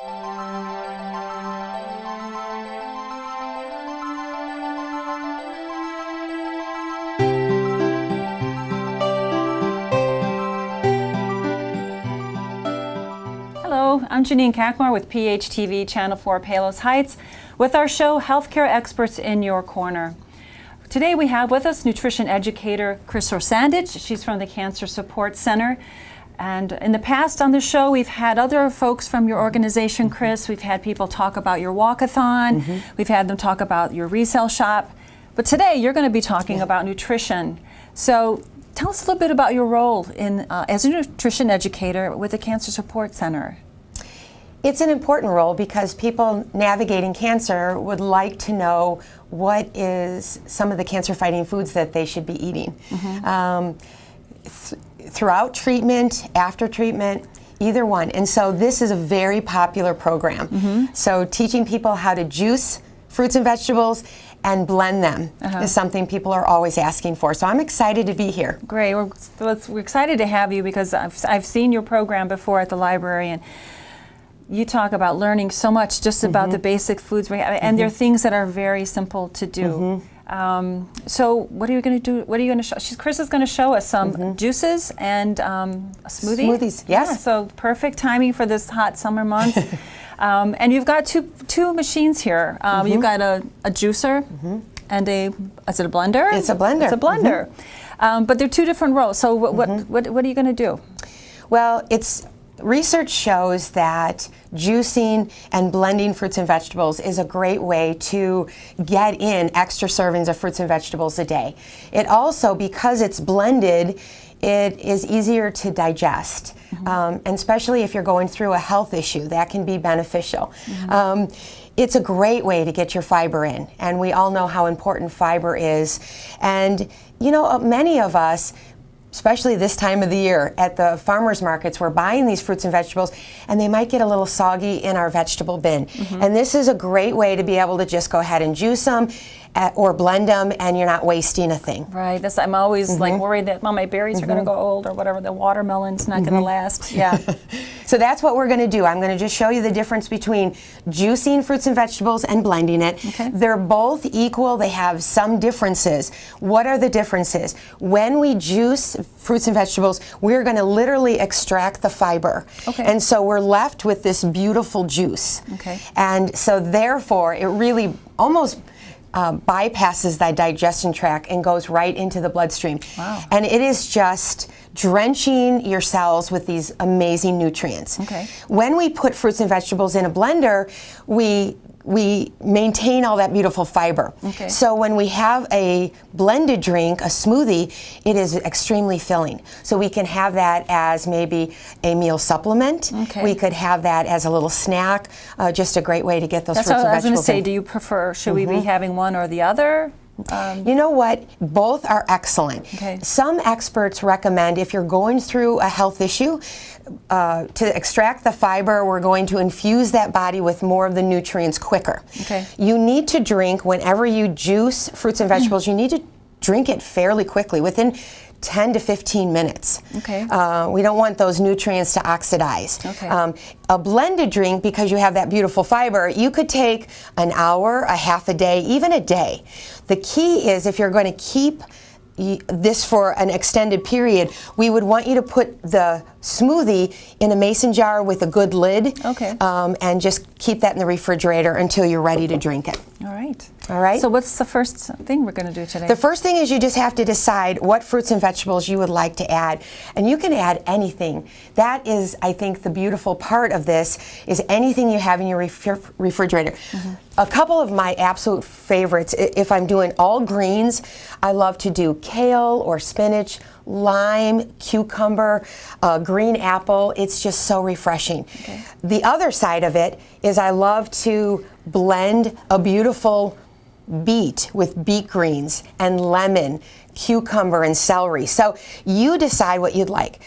Hello, I'm Janine Kakmar with PHTV Channel 4 Palos Heights with our show Healthcare Experts in Your Corner. Today we have with us nutrition educator Chris Orsandich. She's from the Cancer Support Center. And in the past on the show, we've had other folks from your organization, Chris. We've had people talk about your walkathon. We've had them talk about your resale shop. But today, you're going to be talking about nutrition. So tell us a little bit about your role in, as a nutrition educator with the Cancer Support Center. It's an important role because people navigating cancer would like to know what is some of the cancer-fighting foods that they should be eating. Throughout treatment, after treatment, either one. And so this is a very popular program. So teaching people how to juice fruits and vegetables and blend them is something people are always asking for. So I'm excited to be here. Great. We're excited to have you because I've seen your program before at the library, and you talk about learning so much just about the basic foods we have, and they're things that are very simple to do. So what are you going to do? What are you going to show? Chris is going to show us some juices and a smoothie. Smoothies, yes. Yeah, so perfect timing for this hot summer month. And you've got two machines here. You've got a juicer and is it a blender? It's a blender. It's a blender. But they're two different roles. So what are you going to do? Well, research shows that juicing and blending fruits and vegetables is a great way to get in extra servings of fruits and vegetables a day. It also, because it's blended, it is easier to digest, and especially if you're going through a health issue, that can be beneficial. It's a great way to get your fiber in, and we all know how important fiber is. And you know, many of us, especially this time of the year at the farmers markets, we're buying these fruits and vegetables and they might get a little soggy in our vegetable bin. And this is a great way to be able to just go ahead and juice them or blend them, and you're not wasting a thing. Right. I'm always like worried that my berries are going to go old or whatever. The watermelon's not going to last. Yeah. So that's what we're going to do. I'm going to just show you the difference between juicing fruits and vegetables and blending it. They're both equal. They have some differences. What are the differences? When we juice fruits and vegetables, we're going to literally extract the fiber. And so we're left with this beautiful juice. And so therefore, it really almost bypasses that digestion tract and goes right into the bloodstream. And it is just drenching your cells with these amazing nutrients. When we put fruits and vegetables in a blender, we maintain all that beautiful fiber. So when we have a blended drink, a smoothie, it is extremely filling. So we can have that as maybe a meal supplement. We could have that as a little snack, just a great way to get those fruits and vegetables in. That's what I was going to say. Do you prefer, should we be having one or the other? You know what? Both are excellent. Some experts recommend, if you're going through a health issue, to extract the fiber, we're going to infuse that body with more of the nutrients quicker. You need to drink, whenever you juice fruits and vegetables, you need to drink it fairly quickly, within 10 to 15 minutes. We don't want those nutrients to oxidize. A blended drink, because you have that beautiful fiber, you could take an hour, a half a day, even a day. The key is, if you're going to keep this for an extended period, we would want you to put the smoothie in a mason jar with a good lid, and just keep that in the refrigerator until you're ready to drink it. All right. So what's the first thing we're going to do today? The first thing is you just have to decide what fruits and vegetables you would like to add, and you can add anything. That is, I think, the beautiful part of this, is anything you have in your refrigerator. A couple of my absolute favorites, if I'm doing all greens, I love to do kale or spinach, lime, cucumber, green apple. It's just so refreshing. The other side of it is I love to blend a beautiful beet with beet greens and lemon, cucumber, and celery. So you decide what you'd like.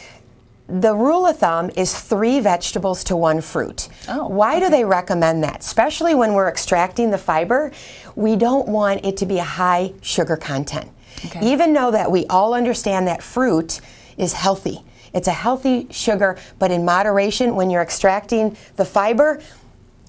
The rule of thumb is 3 vegetables to 1 fruit. Why do they recommend that? Especially when we're extracting the fiber, we don't want it to be a high sugar content. Even though that we all understand that fruit is healthy. It's a healthy sugar, but in moderation. When you're extracting the fiber,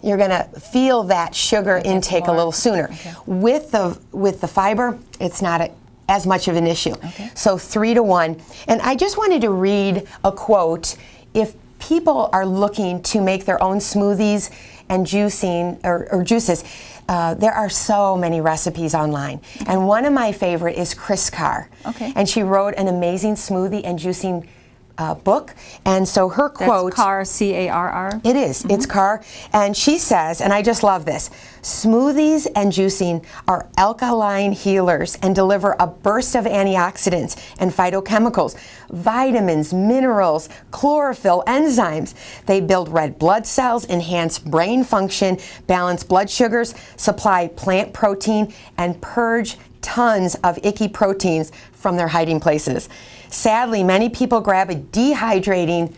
you're going to feel that sugar intake a little sooner. Okay. With the fiber, it's not as much of an issue. Okay. So 3 to 1. And I just wanted to read a quote. If people are looking to make their own smoothies and juicing or juices, there are so many recipes online. Okay. And one of my favorite is Kris Carr. Okay. And she wrote an amazing smoothie and juicing book. And so her quote... That's Carr, C-A-R-R? It is. It's Carr. And she says, and I just love this, smoothies and juicing are alkaline healers and deliver a burst of antioxidants and phytochemicals, vitamins, minerals, chlorophyll, enzymes. They build red blood cells, enhance brain function, balance blood sugars, supply plant protein, and purge tons of icky proteins from their hiding places. Sadly, many people grab a dehydrating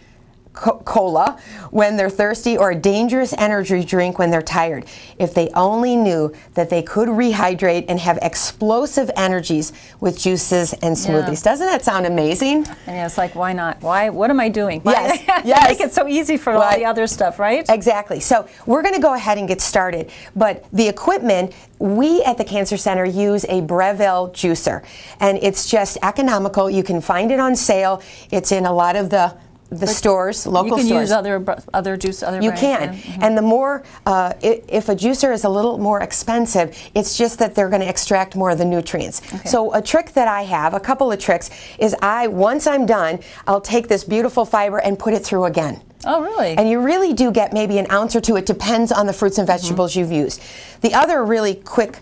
cola when they're thirsty or a dangerous energy drink when they're tired. If they only knew that they could rehydrate and have explosive energies with juices and smoothies. Yeah. Doesn't that sound amazing? And it's like, why not? Why? What am I doing? Yes. Yes. Make it so easy for all the other stuff, right? Exactly. So we're going to go ahead and get started. But the equipment, we at the Cancer Center use a Breville juicer. And it's just economical. You can find it on sale. It's in a lot of the stores, local stores. You can use other juice, other You brands. can. Yeah. And the more, if a juicer is a little more expensive, it's just that they're going to extract more of the nutrients. Okay. So a trick that I have, a couple of tricks, is once I'm done, I'll take this beautiful fiber and put it through again. Oh, really? And you really do get maybe an ounce or two. It depends on the fruits and vegetables you've used. The other really quick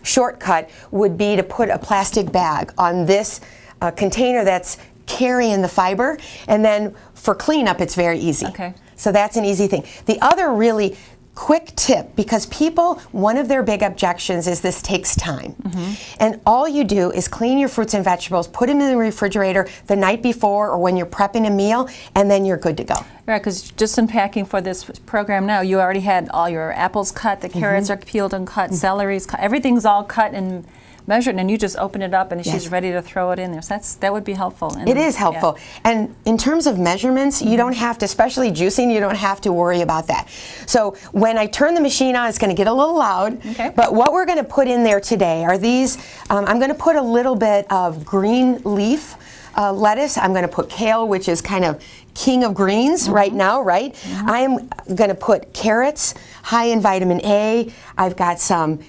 shortcut would be to put a plastic bag on this container that's carrying the fiber, and then for cleanup it's very easy. Okay. So that's an easy thing. The other really quick tip, because people, one of their big objections is this takes time. And all you do is clean your fruits and vegetables, put them in the refrigerator the night before or when you're prepping a meal, and then you're good to go. Right, because just unpacking for this program now, you already had all your apples cut, the carrots are peeled and cut, celery's cut, everything's all cut and measured, and you just open it up and she's ready to throw it in there. So that would be helpful. And, it is helpful. Yeah. And in terms of measurements, you don't have to, especially juicing, you don't have to worry about that. So when I turn the machine on, it's going to get a little loud. Okay. But what we're going to put in there today are these, I'm going to put a little bit of green leaf lettuce. I'm going to put kale, which is kind of king of greens right now, right? I am going to put carrots, high in vitamin A. I've got some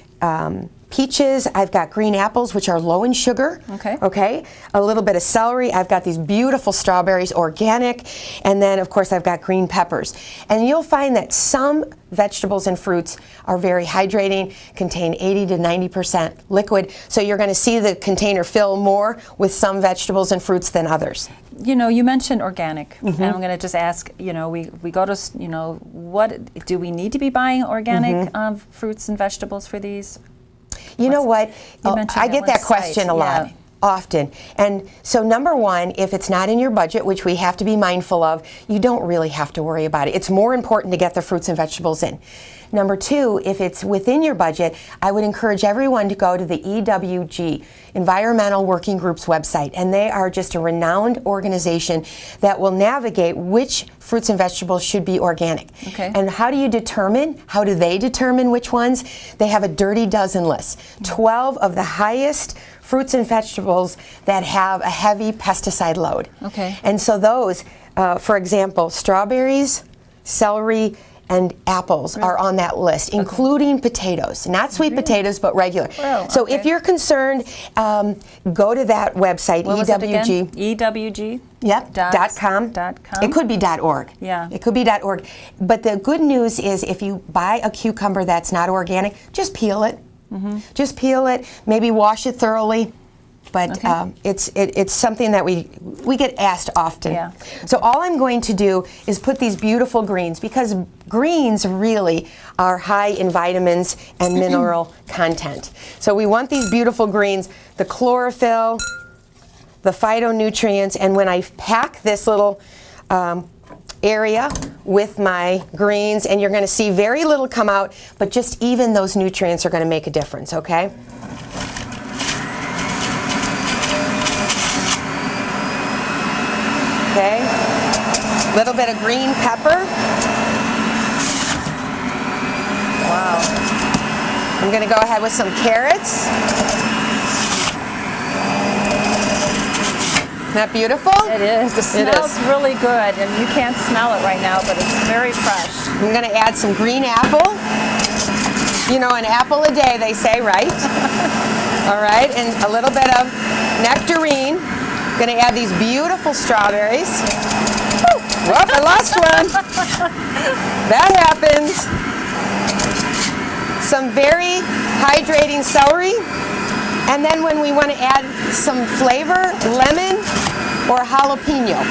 peaches, I've got green apples, which are low in sugar. Okay. Okay. A little bit of celery. I've got these beautiful strawberries, organic, and then of course I've got green peppers. And you'll find that some vegetables and fruits are very hydrating, contain 80 to 90% liquid. So you're going to see the container fill more with some vegetables and fruits than others. You know, you mentioned organic, and I'm going to just ask, you know, we go to, you know, what do we need to be buying organic fruits and vegetables for these? You know what? I get that question a lot. Yeah. Often. And so number one, if it's not in your budget, which we have to be mindful of, you don't really have to worry about it. It's more important to get the fruits and vegetables in. Number two, if it's within your budget, I would encourage everyone to go to the EWG, Environmental Working Group's website. And they are just a renowned organization that will navigate which fruits and vegetables should be organic. Okay. And how do they determine which ones? They have a dirty dozen list. 12 of the highest fruits and vegetables that have a heavy pesticide load. Okay. And so those, for example, strawberries, celery, and apples are on that list, including potatoes. Not sweet potatoes, but regular. Oh, so okay. if you're concerned, go to that website, What was EWG. it again? EWG? Yep, .com. .com? It could be .org. Yeah. It could be .org. But the good news is if you buy a cucumber that's not organic, just peel it. Just peel it, maybe wash it thoroughly. But Okay. it's something that we get asked often. Yeah. So all I'm going to do is put these beautiful greens, because greens really are high in vitamins and mineral content. So we want these beautiful greens, the chlorophyll, the phytonutrients, and when I pack this little area with my greens, and you're going to see very little come out, but just even those nutrients are going to make a difference, okay? Okay, little bit of green pepper. I'm going to go ahead with some carrots. Isn't that beautiful? It is. It smells really good, and you can't smell it right now, but it's very fresh. I'm going to add some green apple. You know, an apple a day, they say, right? All right, and a little bit of nectarine. Going to add these beautiful strawberries. Whoop, I lost one. That happens. Some very hydrating celery. And then when we want to add some flavor, lemon or jalapeno.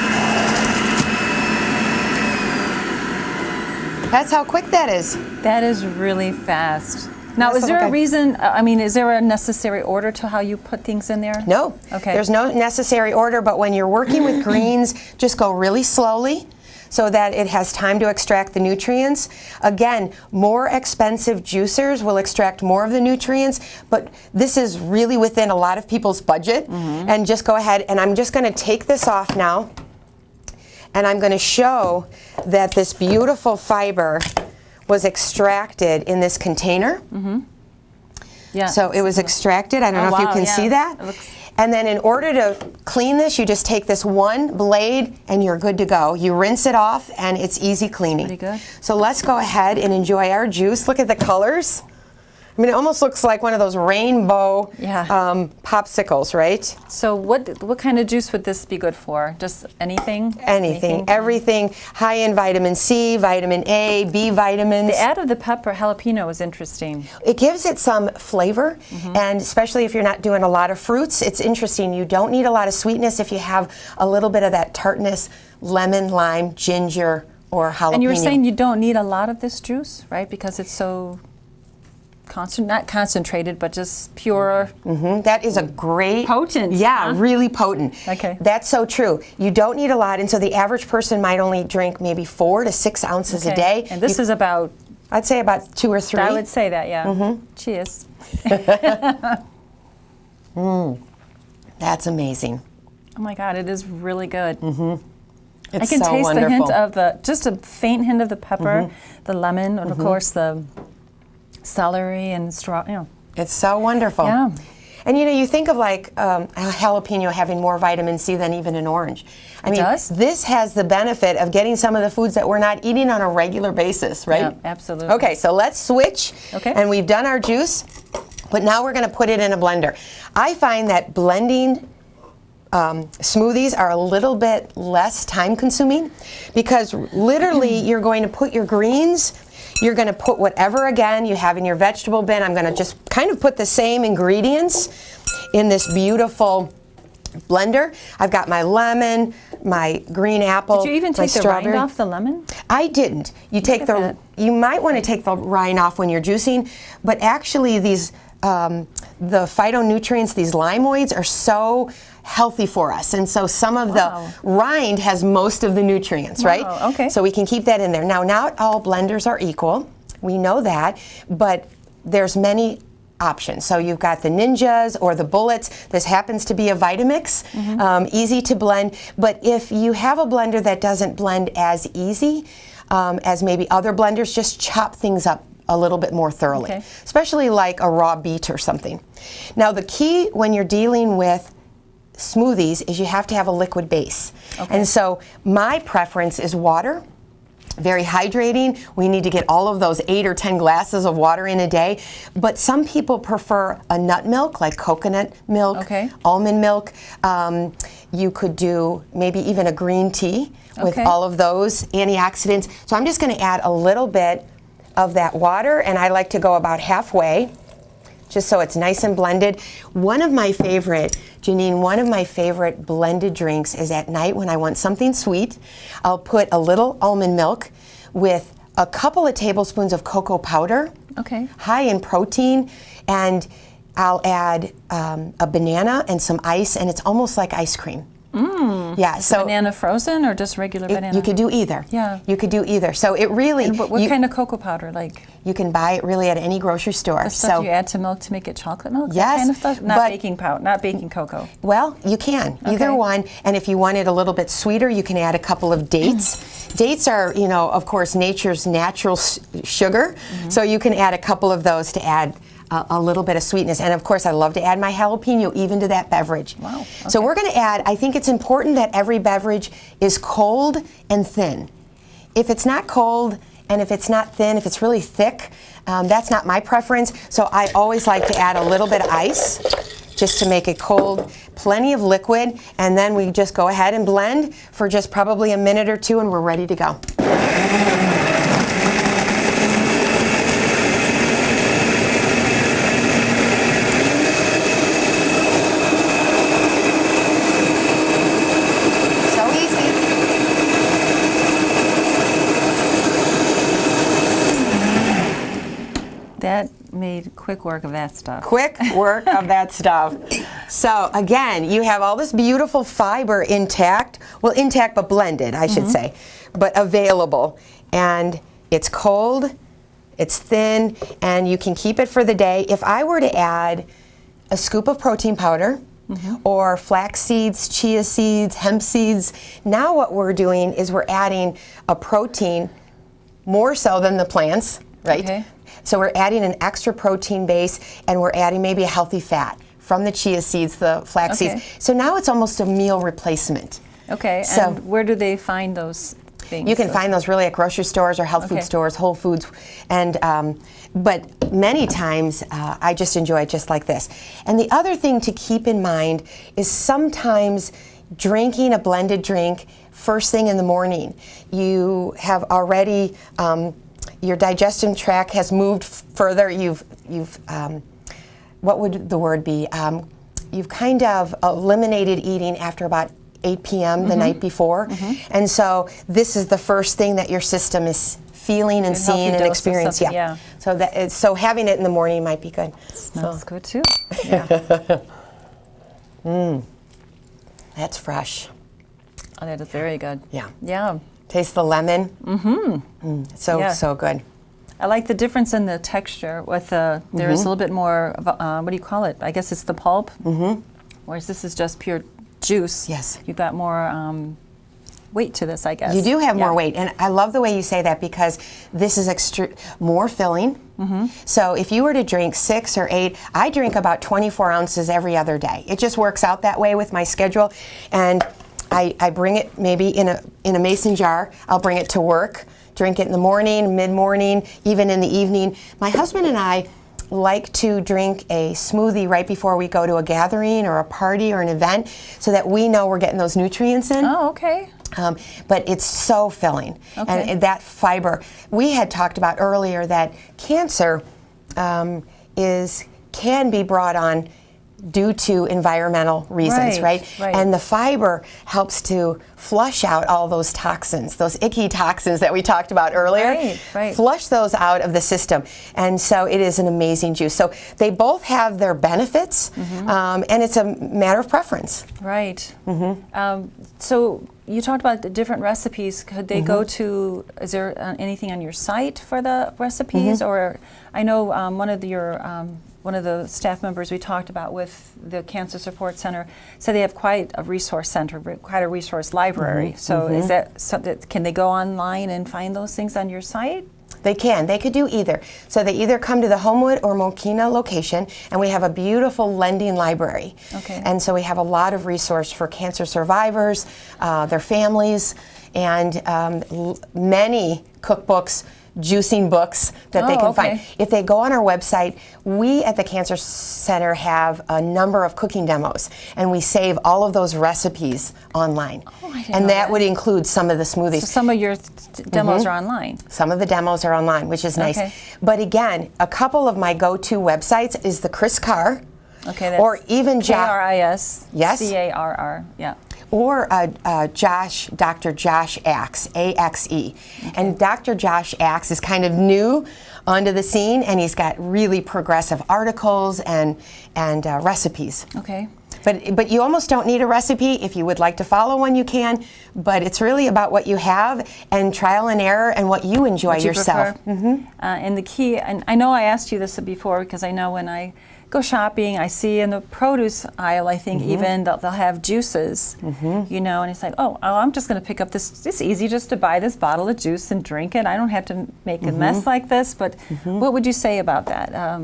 That's how quick that is. That is really fast. Now, is there a reason, I mean, is there a necessary order to how you put things in there? No. Okay. There's no necessary order, but when you're working with greens, just go really slowly so that it has time to extract the nutrients. Again, more expensive juicers will extract more of the nutrients, but this is really within a lot of people's budget. And just go ahead, and I'm just going to take this off now, and I'm going to show that this beautiful fiber was extracted in this container. Yeah. So it was extracted. I don't know if you can see that. And then in order to clean this, you just take this one blade and you're good to go. You rinse it off and it's easy cleaning. Pretty good. So let's go ahead and enjoy our juice. Look at the colors. I mean, it almost looks like one of those rainbow popsicles, right? So what kind of juice would this be good for? Just anything? Anything, everything. High in vitamin C, vitamin A, B vitamins. The add of the pepper jalapeno is interesting. It gives it some flavor, and especially if you're not doing a lot of fruits, it's interesting. You don't need a lot of sweetness if you have a little bit of that tartness, lemon, lime, ginger, or jalapeno. And you were saying you don't need a lot of this juice, right? Because it's so not concentrated, but just pure. That is a great. Potent. Yeah, really potent. Okay. That's so true. You don't need a lot, and so the average person might only drink maybe 4 to 6 ounces a day. And this is about, I'd say about 2 or 3. I would say that, yeah. Cheers. That's amazing. Oh my God, it is really good. It's I can so taste wonderful. the hint of just a faint hint of the pepper, the lemon, and of course the celery and straw. It's so wonderful. Yeah. And you know, you think of like a jalapeno having more vitamin C than even an orange. I mean, does? This has the benefit of getting some of the foods that we're not eating on a regular basis, right? Yeah, absolutely. Okay, so let's switch. Okay. And we've done our juice, but now we're going to put it in a blender. I find that blending smoothies are a little bit less time consuming because literally you're going to put your greens, you're going to put whatever again you have in your vegetable bin. I'm going to just kind of put the same ingredients in this beautiful blender. I've got my lemon, my green apple. Did you even take the rind off the lemon? I didn't. You take the. You might want to take the rind off when you're juicing, but actually these the phytonutrients, these limoids, are so healthy for us, and so some of the rind has most of the nutrients, right? Okay. So we can keep that in there. Now, not all blenders are equal. We know that, but there's many options. So you've got the Ninjas or the Bullets. This happens to be a Vitamix, easy to blend. But if you have a blender that doesn't blend as easy as maybe other blenders, just chop things up a little bit more thoroughly, especially like a raw beet or something. Now, the key when you're dealing with smoothies is you have to have a liquid base. And so my preference is water. Very hydrating. We need to get all of those 8 or 10 glasses of water in a day. But some people prefer a nut milk, like coconut milk, almond milk. You could do maybe even a green tea with all of those antioxidants. So I'm just going to add a little bit of that water, and I like to go about halfway, just so it's nice and blended. One of my favorite, Janine, one of my favorite blended drinks is at night when I want something sweet. I'll put a little almond milk with a couple of tablespoons of cocoa powder, high in protein, and I'll add a banana and some ice, and it's almost like ice cream. Yeah, so banana frozen or just regular banana? You could do either. Yeah, you could do either. So it really. And what kind of cocoa powder, like? You can buy it really at any grocery store. The stuff you add to milk to make it chocolate milk. Yes, that kind of stuff? Not baking powder, not baking cocoa. Well, you can either one. And if you want it a little bit sweeter, you can add a couple of dates. Dates are, you know, of course, nature's natural sugar. So you can add a couple of those to add a little bit of sweetness. And of course, I love to add my jalapeno even to that beverage. Wow. Okay. So we're going to add, I think it's important that every beverage is cold and thin. If it's not cold and if it's not thin, if it's really thick, that's not my preference. So I always like to add a little bit of ice just to make it cold, plenty of liquid, and then we just go ahead and blend for just probably a minute or two and we're ready to go. That made quick work of that stuff. Quick work of that stuff. So again, you have all this beautiful fiber intact, well intact but blended, I should say, but available. And it's cold, it's thin, and you can keep it for the day. If I were to add a scoop of protein powder, or flax seeds, chia seeds, hemp seeds, now what we're doing is we're adding a protein more so than the plants, right? Okay. So we're adding an extra protein base and we're adding maybe a healthy fat from the chia seeds, the flax seeds. So now it's almost a meal replacement. Okay, So and where do they find those things? you can find those really at grocery stores or health food stores, Whole Foods, and but many times I just enjoy it just like this. And the other thing to keep in mind is sometimes drinking a blended drink first thing in the morning, you have already your digestion tract has moved further. You've what would the word be? You've kind of eliminated eating after about 8 p.m. the night before, and so this is the first thing that your system is feeling and seeing and experiencing. Yeah. So that so having it in the morning might be good. Smells good too. Yeah. That's fresh. Oh, that is very good. Yeah. Yeah. Taste the lemon. So Yeah. so good. I like the difference in the texture with the, there's a little bit more, of, what do you call it? I guess it's the pulp. Whereas this is just pure juice. Yes. You've got more weight to this, I guess. You do have Yeah. more weight, and I love the way you say that because this is more filling. So if you were to drink 6 or 8, I drink about 24 ounces every other day. It just works out that way with my schedule, and I bring it maybe in a mason jar. I'll bring it to work, drink it in the morning, mid-morning, even in the evening. My husband and I like to drink a smoothie right before we go to a gathering or a party or an event so that we know we're getting those nutrients in. Oh, okay. But it's so filling. Okay. And that fiber. We had talked about earlier that cancer can be brought on due to environmental reasons, right? And the fiber helps to flush out all those toxins, those icky toxins that we talked about earlier. Flush those out of the system. And so it is an amazing juice. So they both have their benefits, and it's a matter of preference. Right. So you talked about the different recipes. Could they go to, is there anything on your site for the recipes? Or I know one of the staff members we talked about with the Cancer Support Center said they have quite a resource center, quite a resource library. So is that something, can they go online and find those things on your site? They can. They could do either. So they either come to the Homewood or Mokena location, and we have a beautiful lending library. Okay. And so we have a lot of resource for cancer survivors, their families, and many cookbooks, juicing books that they can find. If they go on our website, we at the Cancer Center have a number of cooking demos, and we save all of those recipes online. And that would include some of the smoothies. So some of your demos are online? Some of the demos are online, which is nice. But again, a couple of my go-to websites is the Chris Carr, or even K-R-I-S, yes, C-A-R-R, yeah. Or Dr. Josh Axe, A-X-E. And Dr. Josh Axe is kind of new onto the scene, and he's got really progressive articles and recipes. Okay. But you almost don't need a recipe. If you would like to follow one, you can. But it's really about what you have and trial and error and what you enjoy yourself. And the key, and I know I asked you this before because I know when I go shopping, I see in the produce aisle, I think even they'll have juices, you know, and it's like, oh, I'm just going to pick up this. It's easy just to buy this bottle of juice and drink it. I don't have to make a mess like this. But what would you say about that?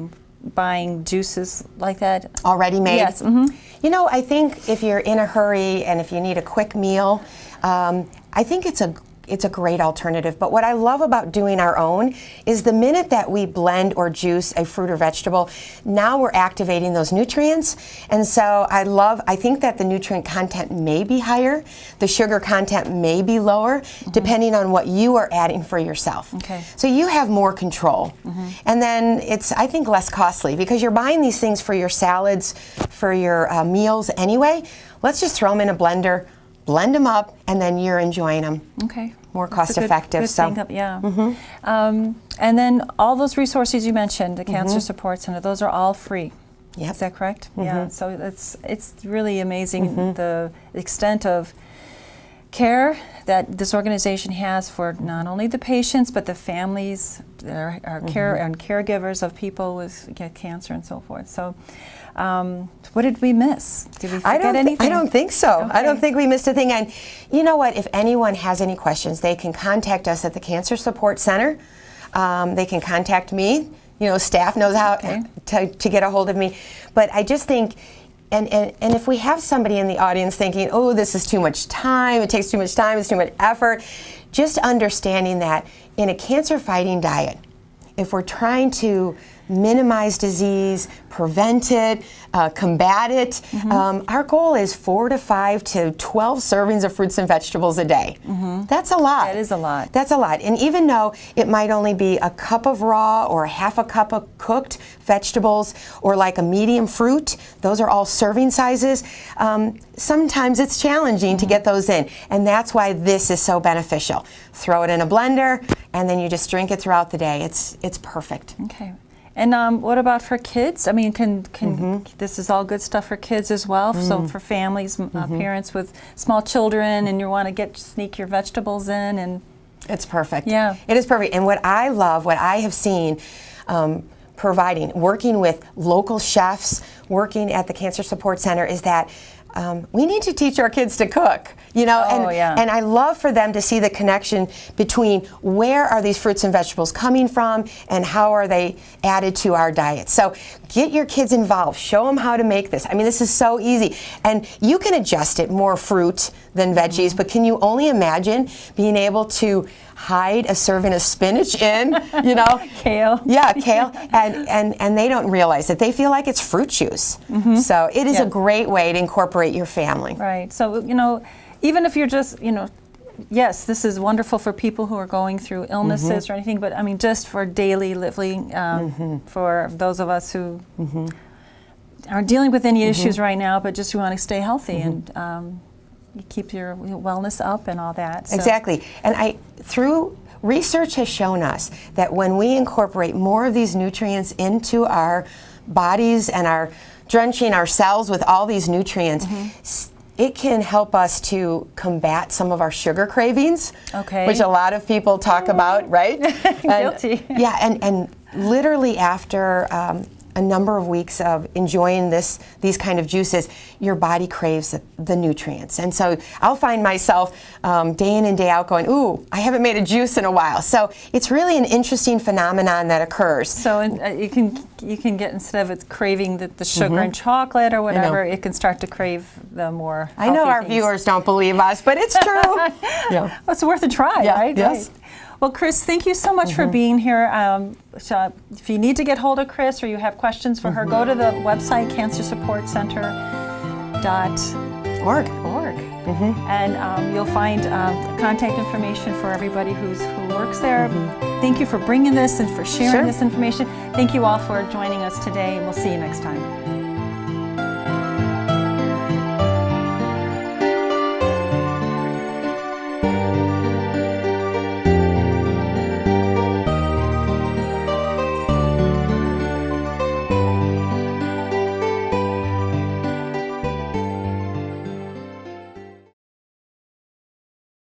buying juices like that? Already made? Yes. You know, I think if you're in a hurry and if you need a quick meal, I think it's a great alternative. But what I love about doing our own is the minute that we blend or juice a fruit or vegetable, now we're activating those nutrients. And so I think that the nutrient content may be higher, the sugar content may be lower, depending on what you are adding for yourself. Okay. So you have more control. And then it's, I think, less costly because you're buying these things for your salads, for your meals anyway. Let's just throw them in a blender, blend them up, and then you're enjoying them. Okay. More cost effective. Good thing up, yeah. And then all those resources you mentioned, the Cancer Support Center, those are all free. Yep. Is that correct? Yeah. So it's really amazing the extent of care that this organization has for not only the patients but the families, our care and caregivers of people with cancer and so forth. So. What did we miss? Did we forget anything? I don't think so. Okay. I don't think we missed a thing. And you know what? If anyone has any questions, they can contact us at the Cancer Support Center. They can contact me. You know, staff knows how to get a hold of me. But I just think, and if we have somebody in the audience thinking, oh, this is too much time, it takes too much time, it's too much effort, just understanding that in a cancer-fighting diet, if we're trying to minimize disease, prevent it, combat it. Our goal is 4 to 5 to 12 servings of fruits and vegetables a day. That's a lot. That is a lot. That's a lot. And even though it might only be a cup of raw or half a cup of cooked vegetables or like a medium fruit, those are all serving sizes, sometimes it's challenging to get those in. And that's why this is so beneficial. Throw it in a blender and then you just drink it throughout the day. It's perfect. Okay. And what about for kids? I mean, this is all good stuff for kids as well. So for families, parents with small children, and you want to sneak your vegetables in, and it's perfect. Yeah, it is perfect. And what I love, what I have seen, working with local chefs, working at the Cancer Support Center, is that we need to teach our kids to cook, you know, and I love for them to see the connection between where are these fruits and vegetables coming from and how are they added to our diet. So get your kids involved, show them how to make this. I mean, this is so easy, and you can adjust it more fruit than veggies, but can you only imagine being able to hide a serving of spinach in, you know? Kale. Yeah, kale. And they don't realize it. They feel like it's fruit juice. So it is a great way to incorporate your family. Right. So, you know, even if you're just, you know, yes, this is wonderful for people who are going through illnesses or anything, but I mean, just for daily living, for those of us who aren't dealing with any issues right now, but just want to stay healthy and keep your wellness up and all that. So. Exactly. And through research has shown us that when we incorporate more of these nutrients into our bodies and are drenching our cells with all these nutrients, it can help us to combat some of our sugar cravings, which a lot of people talk about, right? Guilty. Yeah, and literally after a number of weeks of enjoying these kind of juices, your body craves the nutrients. And so I'll find myself day in and day out going, ooh, I haven't made a juice in a while. So it's really an interesting phenomenon that occurs. So you can get, instead of it craving the sugar and chocolate or whatever, it can start to crave the more healthy I know our things. Viewers don't believe us, but it's true. Well, it's worth a try, right? Yes. Right. Well, Chris, thank you so much for being here. So if you need to get hold of Chris or you have questions for her, go to the website cancersupportcenter.org. And you'll find contact information for everybody who works there. Thank you for bringing this and for sharing this information. Thank you all for joining us today, and we'll see you next time.